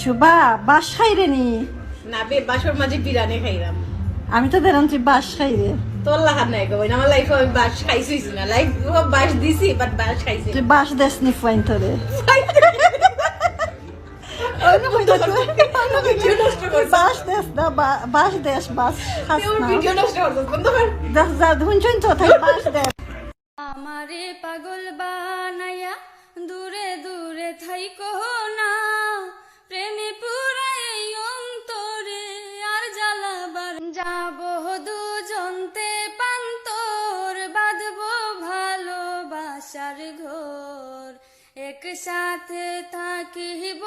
শুভা বাস খাই রে নি না বে বাসর মাঝে বিরানি খাইলাম আমি তো দেখলাম তুই বাস খাই রে তোর লাগার নাই গো আমার লাইফে আমি বাস খাইছিস না লাইফ বাস দিছি বাট বাস খাইছি তুই বাস দেস নি ফাইন তোরে ভিডিও নষ্ট করছিস বাস দেস না বাস দেস বাস খাস তুই না ভিডিও নষ্ট করছিস বন্ধ কর দেখ যা শুনছেন তো তাই বাস দেস আমারে পাগল বানায়া দূরে দূরে থাইকো না প্রেমে পুরাই অন্তরে আর জ্বালাবার যাব দুজনতে পান্তর বাঁধবো ভালোবাসার ঘর একসাথে থাকিব